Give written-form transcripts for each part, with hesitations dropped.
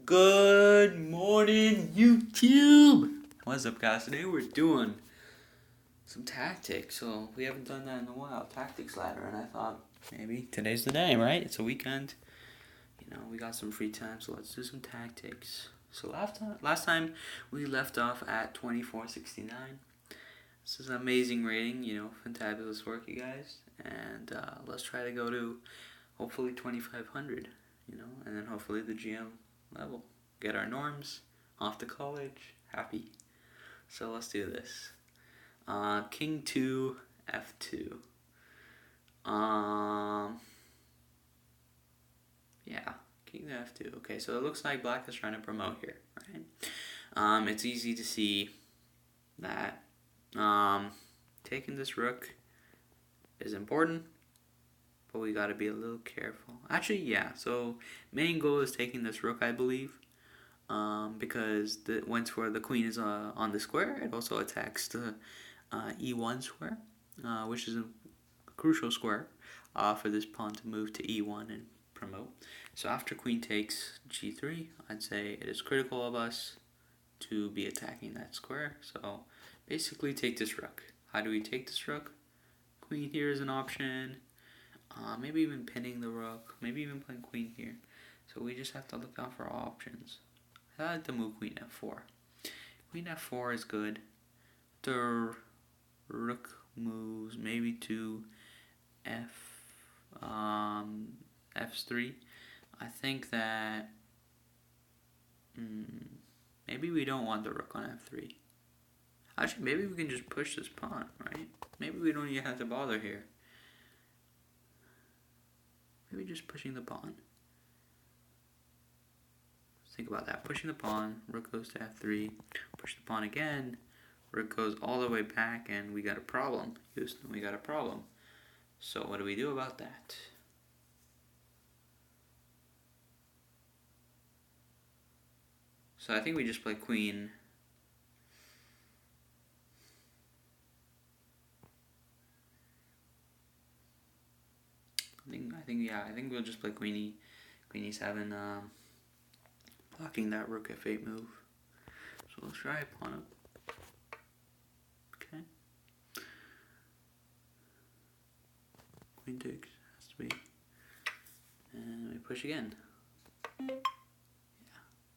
Good morning, YouTube! What's up, guys? Today we're doing some tactics. So, we haven't done that in a while. Tactics ladder, and I thought maybe today's the day, right? It's a weekend. We got some free time, so let's do some tactics. So, last time we left off at 2469. This is an amazing rating, fantabulous work, you guys. And let's try to go to hopefully 2500, and then hopefully the GM level. Get our norms, off to college, happy. So let's do this. King 2, F2. Yeah, King to F2. Okay, so it looks like black is trying to promote here, right? It's easy to see that taking this rook is important, but we gotta be a little careful. Actually, yeah, so main goal is taking this rook, I believe. Because once the queen is on the square, it also attacks the e1 square, which is a crucial square for this pawn to move to e1 and promote. So after queen takes g3, I'd say it is critical of us to be attacking that square. So basically take this rook. How do we take this rook? Queen here is an option. Maybe even pinning the rook. Maybe even playing queen here. So we just have to look out for options. I like to move queen f4. Queen f4 is good. The rook moves maybe to f3. I think that maybe we don't want the rook on f3. Actually, maybe we can just push this pawn, right? Maybe we don't even have to bother here. Maybe just pushing the pawn. Think about that. Pushing the pawn, rook goes to f3, push the pawn again, rook goes all the way back, and we got a problem. Houston, we got a problem. So what do we do about that? So I think we just play queen. I think we'll just play queen e7, blocking that rook f8 move. So let's try pawn up. Okay. Queen takes, has to be. And we push again. Yeah.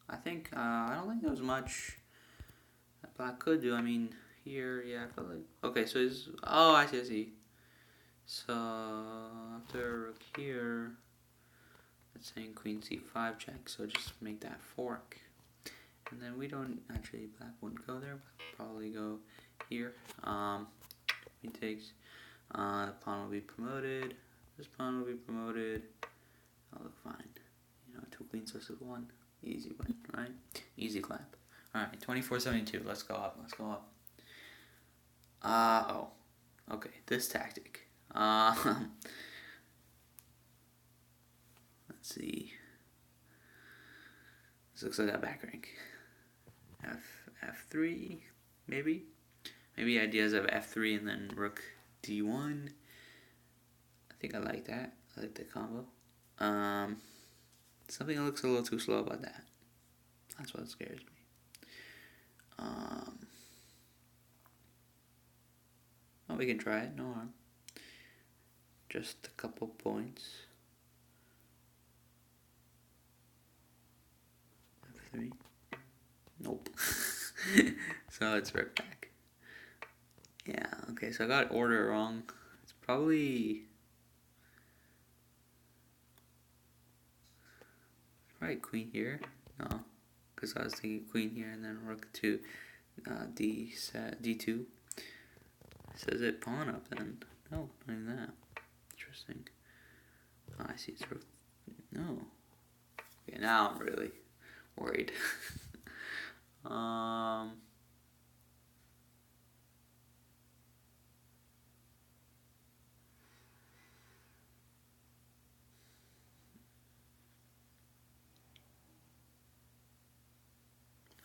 I don't think there was much that black could do. I mean, here, yeah, I felt like. Okay, so it's. Oh, I see. So after rook here, it's saying queen c5 check, so just make that fork. And then we don't, actually black wouldn't go there, but probably go here. Queen takes, the pawn will be promoted, this pawn will be promoted, that'll look fine. 2 queens versus 1, easy win, right? Easy clap. Alright, 2472, let's go up. Okay, this tactic. Let's see. This looks like a back rank. F3, maybe? Maybe ideas of F3 and then rook D1. I think I like that. I like the combo. Something that looks a little too slow about that. That's what scares me. Well, we can try it, no harm. Just a couple points. F3. Nope. So it's right back. Yeah, okay, so I got order wrong. It's probably queen here. No, because I was thinking queen here and then rook to d2. Says it pawn up then. No, not even that. Interesting. Oh, I see it's rook. No. Okay, now I'm really worried.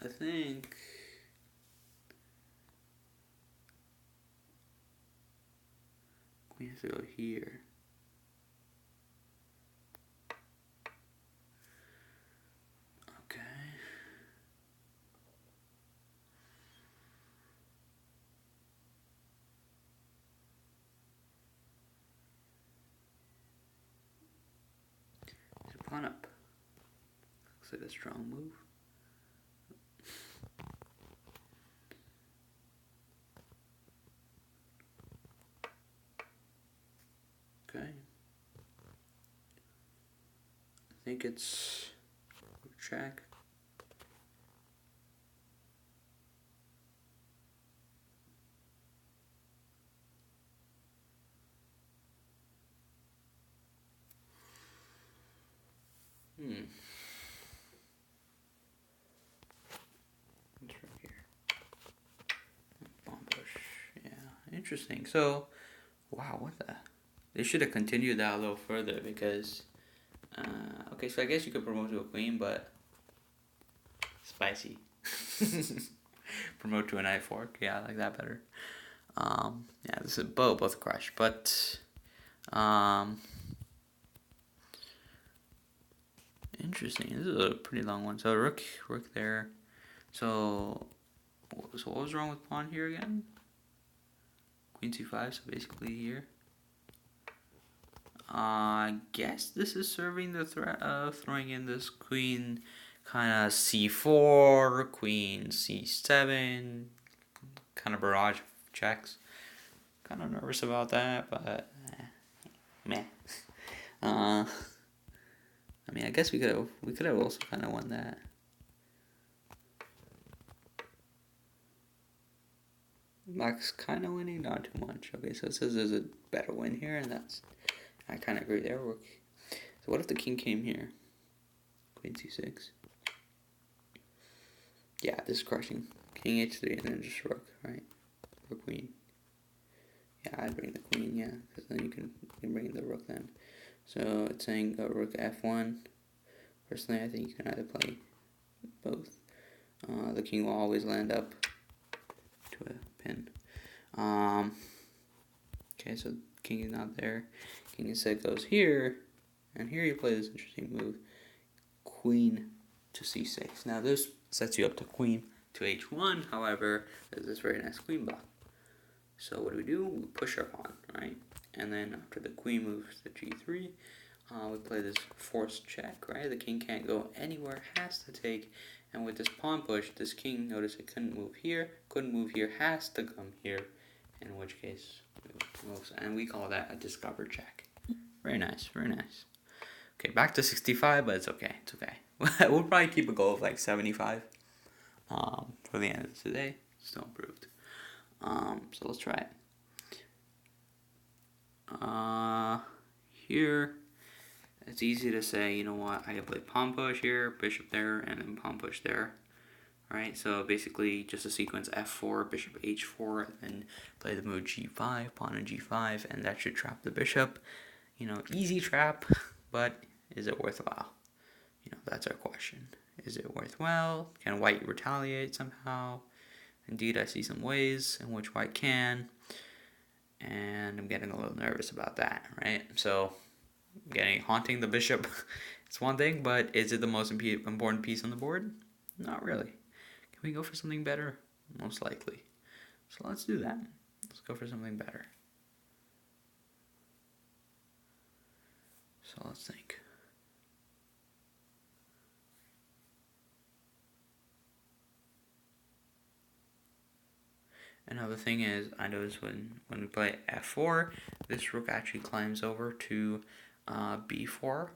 I think queen has to go here. Okay. looks like a strong move. Okay. I think it's check. It's right here. Pawn push. Yeah, interesting. So, wow, what the? They should have continued that a little further because. Okay, so I guess you could promote to a queen, but spicy. Promote to a knight fork. Yeah, I like that better. Yeah, this is both crush, but interesting. This is a pretty long one. So rook there. So what was wrong with pawn here again? Queen c5. So basically here. I guess this is serving the threat of throwing in this queen, kind of c4, queen c7, kind of barrage checks. Kind of nervous about that, but meh. I mean, I guess we could have also kind of won that. Black's kind of winning, not too much. Okay, so it says there's a better win here, and I kind of agree there. So what if the king came here? Queen c6. Yeah, this is crushing. King h3 and then just rook, right? Rook queen. Yeah, I'd bring the queen, yeah, because then you can bring the rook then. So it's saying go rook f1. Personally, I think you can either play both. The king will always land up to a pin. Okay, so king is not there. King instead goes here, and here you play this interesting move, queen to c6. Now this sets you up to queen to h1. However, there's this very nice queen block. So what do? We push our pawn, right? And then after the queen moves to g3, we play this forced check, right? The king can't go anywhere, has to take. And with this pawn push, this king, notice it couldn't move here, has to come here. In which case, it moves. And we call that a discover check. Very nice, very nice. Okay, back to 65, but it's okay, it's okay. We'll probably keep a goal of like 75 for the end of today. Still improved. So let's try it. Here, it's easy to say, you know what, I can play pawn push here, bishop there, and then pawn push there. Right, so basically just a sequence f4, bishop h4, and then play the move g5, pawn on g5, and that should trap the bishop. You know, easy trap, but is it worthwhile? You know, that's our question. Is it worthwhile? Can white retaliate somehow? Indeed, I see some ways in which white can, and I'm getting a little nervous about that, right? So, haunting the bishop, it's one thing, but is it the most important piece on the board? Not really. Can we go for something better? Most likely. So let's do that. Let's go for something better. So let's think. Another thing is, I notice when we play f4, this rook actually climbs over to b4,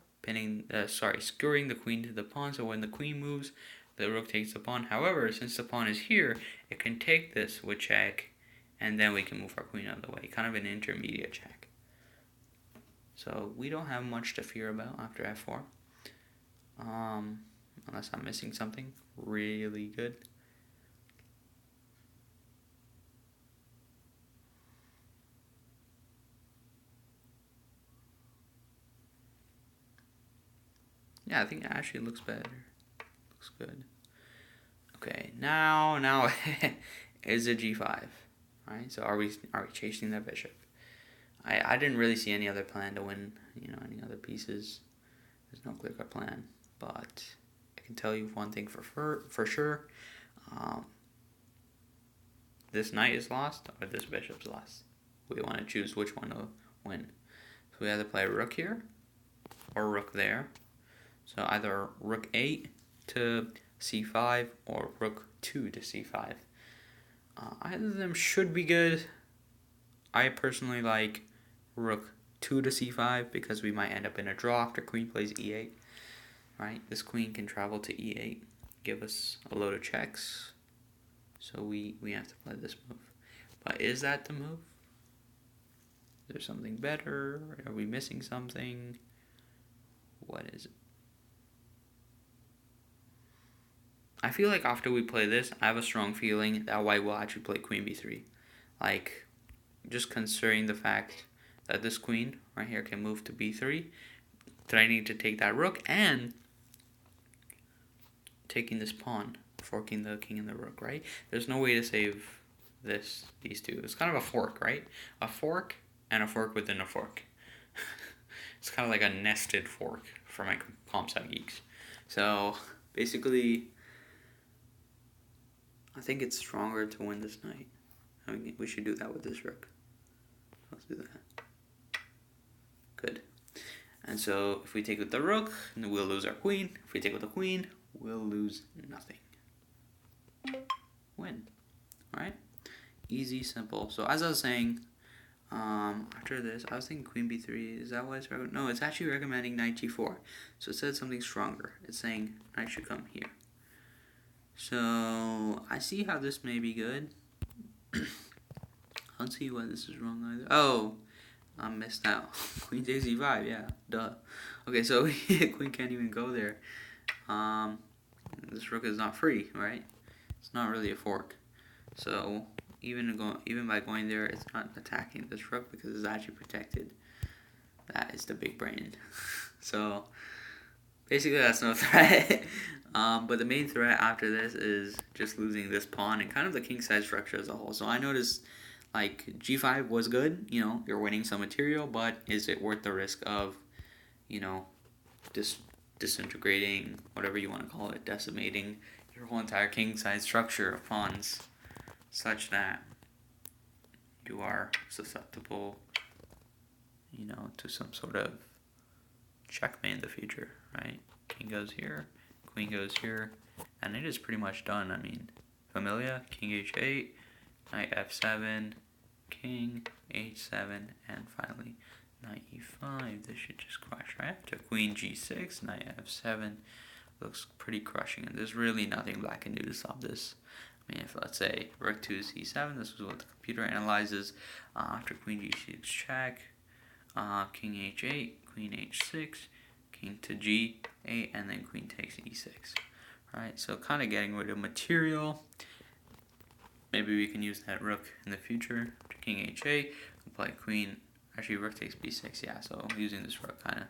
skewering the queen to the pawn. So when the queen moves, the rook takes the pawn. However, since the pawn is here, it can take this with check, and then we can move our queen out of the way. Kind of an intermediate check. So we don't have much to fear about after f4. Unless I'm missing something really good. Yeah, I think it actually looks better. Looks good. Okay, now is it g5, right? So are we chasing that bishop? I didn't really see any other plan to win, you know, any other pieces. There's no clear-cut plan, but I can tell you one thing for sure. This knight is lost or this bishop's lost. We want to choose which one to win. So we either play rook here or rook there. So either rook 8 to c5 or rook 2 to c5. Either of them should be good. I personally like rook 2 to c5 because we might end up in a draw after queen plays e8. Right? This queen can travel to e8, give us a load of checks. So we have to play this move. But is that the move? Is there something better? Are we missing something? What is it? I feel like after we play this, I have a strong feeling that white will actually play queen b3. Like, just considering the fact that this queen right here can move to b3, threatening to take that rook, and taking this pawn, forking the king and the rook, right? There's no way to save these two. It's kind of a fork, right? A fork and a fork within a fork. It's kind of like a nested fork for my ComSci geeks. So basically, I think it's stronger to win this knight. I mean, we should do that with this rook. Let's do that. Good. And so if we take with the rook, we'll lose our queen. If we take with the queen, we'll lose nothing. Win. Alright? Easy, simple. So as I was saying, after this, I was thinking queen b3. Is that what it's recommending? No, it's actually recommending knight g4. So it said something stronger. It's saying knight should come here. So I see how this may be good. I don't see why this is wrong either. Oh, I missed out. Queen takes e5, yeah, duh. Okay, so queen can't even go there. This rook is not free, right? It's not really a fork. So even by going there, it's not attacking this rook because it's actually protected. That is the big brain. So basically, that's no threat. But the main threat after this is just losing this pawn and kind of the king side structure as a whole. So I noticed, like, g5 was good. You know, you're winning some material, but is it worth the risk of, you know, disintegrating, whatever you want to call it, decimating your whole entire king side structure of pawns, such that you are susceptible, you know, to some sort of checkmate in the future, right? King goes here, queen goes here, and it is pretty much done. I mean, Familia, king h8, knight f7, king h7, and finally knight e5. This should just crush right after queen g6, knight f7. Looks pretty crushing, and there's really nothing black can do to stop this. I mean, if let's say rook to c7, this is what the computer analyzes. After queen g6 check, king h8, queen h6, king to g8, and then queen takes e6. Alright, so kind of getting rid of material. Maybe we can use that rook in the future. After king h8, play queen. Actually, rook takes b6, yeah, so using this rook kind of.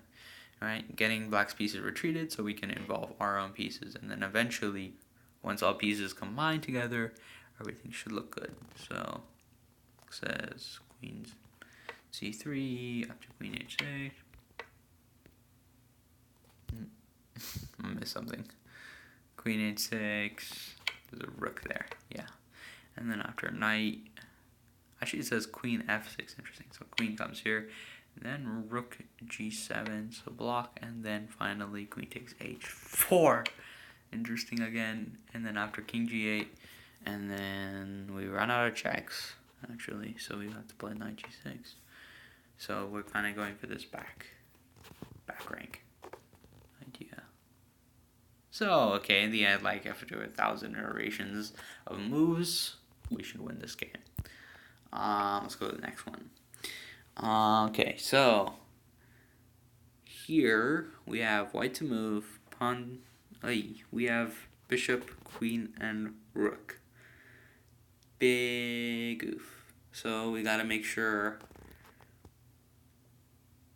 Alright, getting black's pieces retreated so we can involve our own pieces, and then eventually, once all pieces combine together, everything should look good. So, it says queen c3, after queen h6. I missed something. Queen h6, there's a rook there, yeah. And then after knight, actually it says queen f6, interesting. So queen comes here, then rook g7, so block, and then finally queen takes h4. Interesting again. And then after king g8, and then we run out of checks, actually, so we have to play knight g6. So we're kind of going for this back rank idea. So, okay, in the end, like after 1,000 iterations of moves, we should win this game. Let's go to the next one. Okay, so here we have white to move, pawn. We have bishop, queen, and rook. Big oof. So we gotta make sure.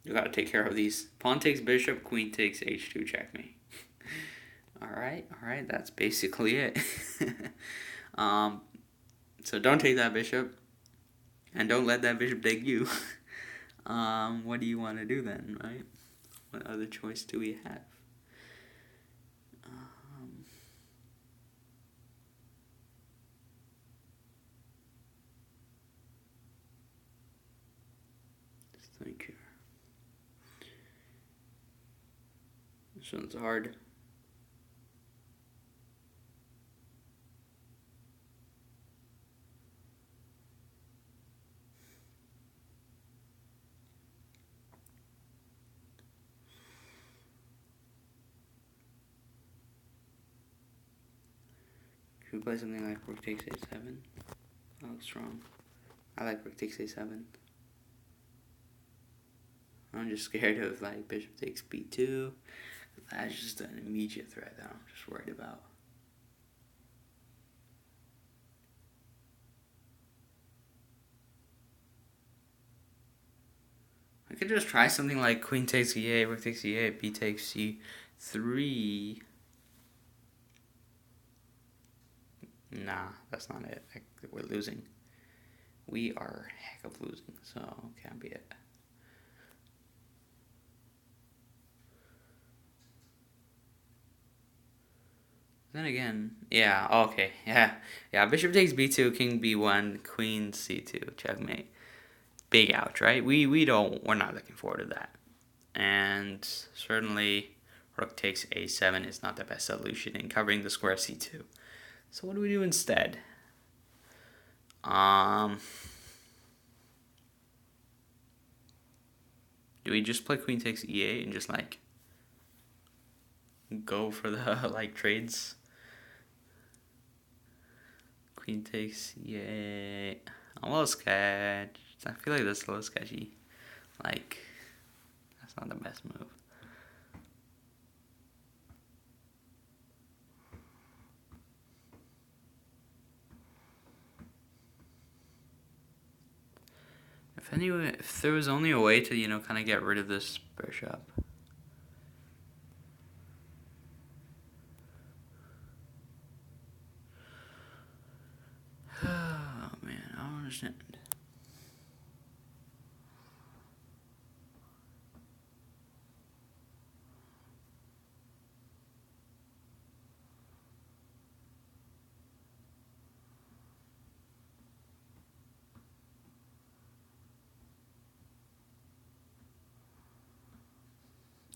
You gotta take care of these. Pawn takes bishop, queen takes h2, checkmate. Alright, that's basically it. So don't take that bishop. And don't let that bishop take you. What do you want to do then, right? What other choice do we have? Just think here. This one's hard. If we play something like rook takes a7, that looks strong. I like rook takes a7. I'm just scared of like bishop takes b2. That's just an immediate threat that I'm just worried about. I could just try something like queen takes e8, rook takes e8, b takes c3. Nah, that's not it. We're losing. We are heck of losing, so can't be it. Then again, yeah, okay, yeah. Bishop takes b2, king b1, queen c2, checkmate. Big ouch, right? We're not looking forward to that. And certainly rook takes a7 is not the best solution in covering the square c2. So what do we do instead? Do we just play queen takes e8 and just like go for the like trades? Queen takes e8. I'm a little sketched. I feel like that's a little sketchy. Like, that's not the best move. If there was only a way to, kind of get rid of this bishop. Oh, man, I don't understand.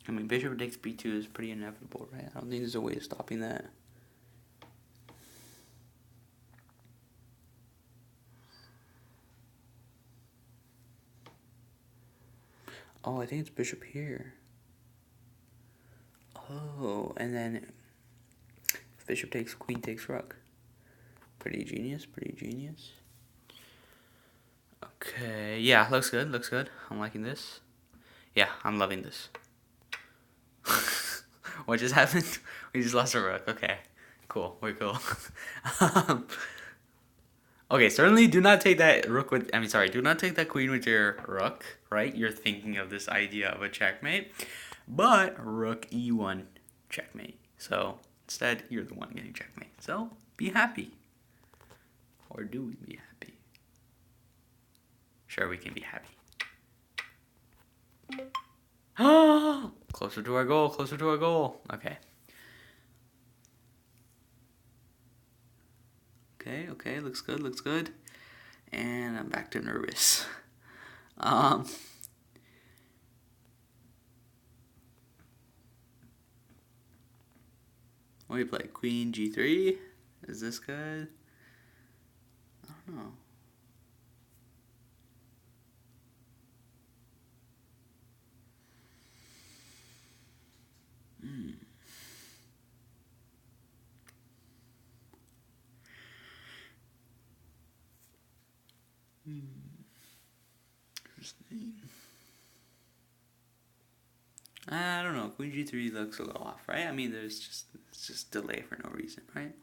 I mean, bishop takes b2 is pretty inevitable, right? I don't think there's a way of stopping that. Oh, I think it's bishop here. Oh, and then if bishop takes, queen takes rook. Pretty genius, pretty genius. Okay, yeah, looks good, looks good. I'm liking this. Yeah, I'm loving this. What just happened? We just lost a rook. Okay, cool, we're cool. Okay, certainly do not take that rook with, do not take that queen with your rook, right? You're thinking of this idea of a checkmate, but rook e1 checkmate. So instead, you're the one getting checkmate. So be happy. Or do we be happy? Sure, we can be happy. Closer to our goal, closer to our goal. Okay. Okay, looks good, looks good. And I'm back to nervous. What do we play? Queen g3? Is this good? I don't know. Interesting. I don't know. Queen g3 looks a little off, right? I mean, it's just delay for no reason, right?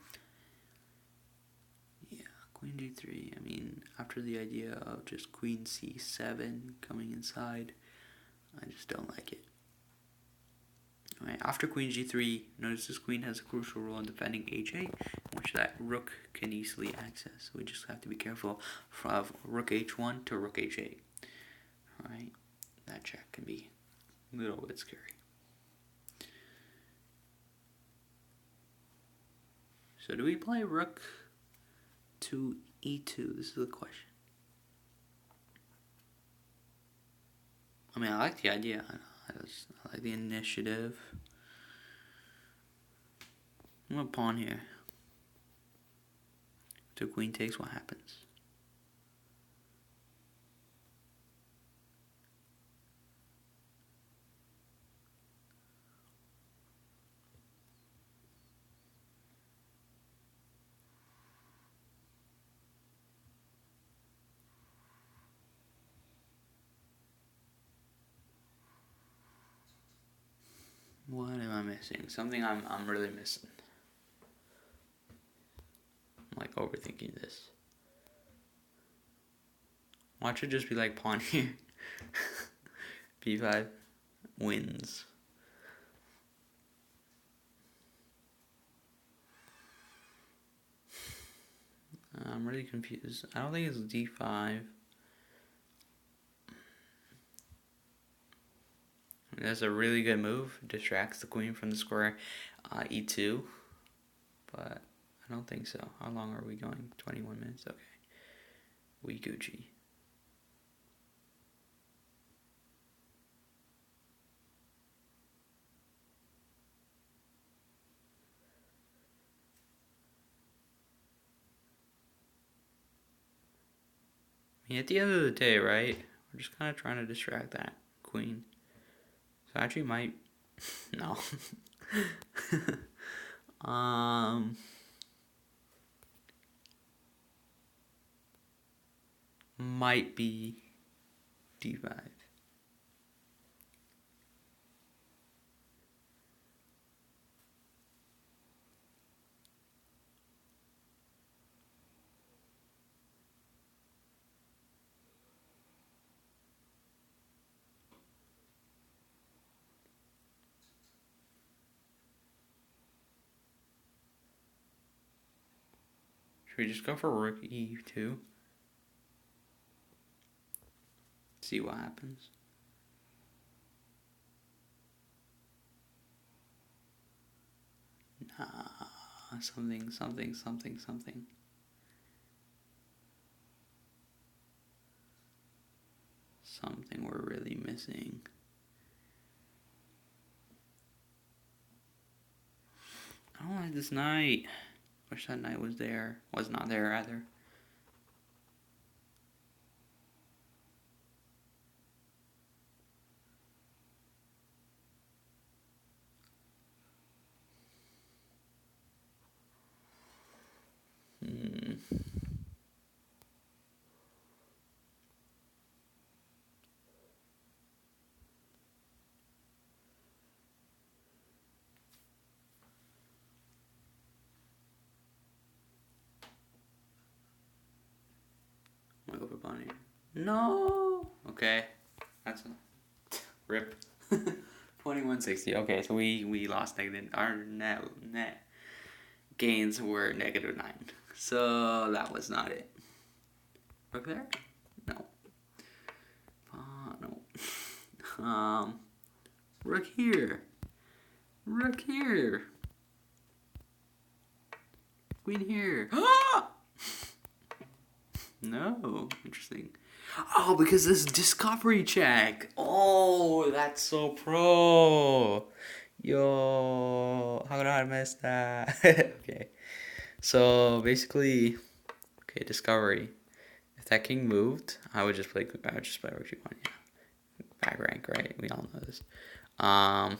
Yeah, queen g3. I mean, after the idea of just queen c7 coming inside, I just don't like it. Alright, after queen g3, notice this queen has a crucial role in defending h8, which that rook can easily access. We just have to be careful from rook h1 to rook h8. Alright, that check can be a little bit scary. So do we play rook to e2? This is the question. I mean, I like the idea. I like the initiative. I'm gonna pawn here. So queen takes, what happens? What am I missing? Something I'm really missing. I'm like overthinking this. Watch it just be like pawn here. B5 wins. I'm really confused. I don't think it's D5. That's a really good move. Distracts the queen from the square E2. But I don't think so. How long are we going? 21 minutes? Okay. We Gucci. I mean, at the end of the day, right? We're just kind of trying to distract that queen. So I actually might... no. Might be D5. Should we just go for rook E2? See what happens. Nah, something. Something we're really missing. I don't like this knight. Wish that knight was there. Was not there rather. I'm gonna go for Bonnie. No. Okay, that's a rip. 2160. Okay, so we lost negative. Our net gains were -9. So that was not it. Rook there? No. No. Rook here. Rook here. Queen here. No. Interesting. Oh, because this discovery check. Oh, that's so pro. Yo, how did I miss that? Okay. So basically, okay, discovery. If that king moved, I would just play rook g1. Yeah, back rank, right? We all know this. Yeah,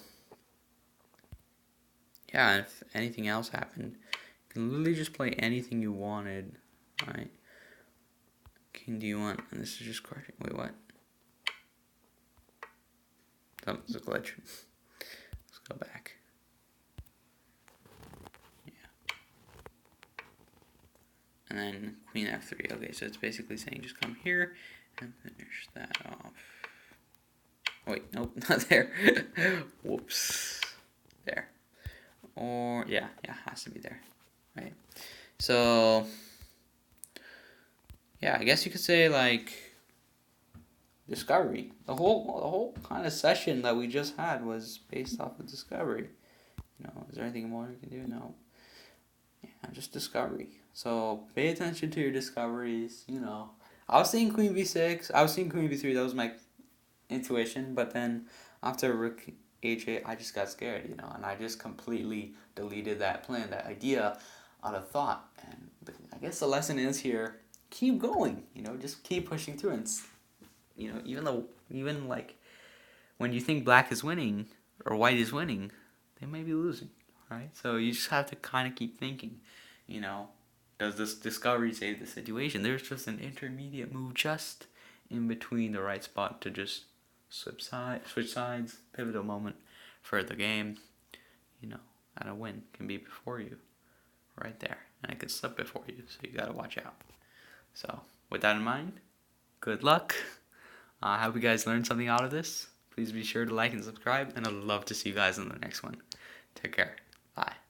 and if anything else happened, you can literally just play anything you wanted, right? King d1, and this is just crushing. Wait, what? Something's a glitch. Let's go back. Yeah. And then queen f3. Okay, so it's basically saying just come here and finish that off. Wait, nope, not there. Whoops. There. Or, yeah, has to be there. Right? So, yeah, I guess you could say, like, discovery. The whole kind of session that we just had was based off of discovery. You know, is there anything more you can do? No. Yeah, just discovery. So pay attention to your discoveries. You know, I was seeing queen b6. I was seeing queen b3. That was my intuition. But then after rook h8, I just got scared. You know, and I just completely deleted that plan, that idea, out of thought. And I guess the lesson is here: keep going. You know, just keep pushing through. And you know, even like when you think black is winning or white is winning, they may be losing. Right? So you just have to kind of keep thinking, you know, does this discovery save the situation? There's just an intermediate move just in between the right spot to just switch sides, pivotal moment for the game, you know, and a win can be before you, right there, and it can slip before you, so you gotta watch out. So with that in mind, good luck. I hope you guys learned something out of this. Please be sure to like and subscribe, and I'd love to see you guys in the next one. Take care. Bye.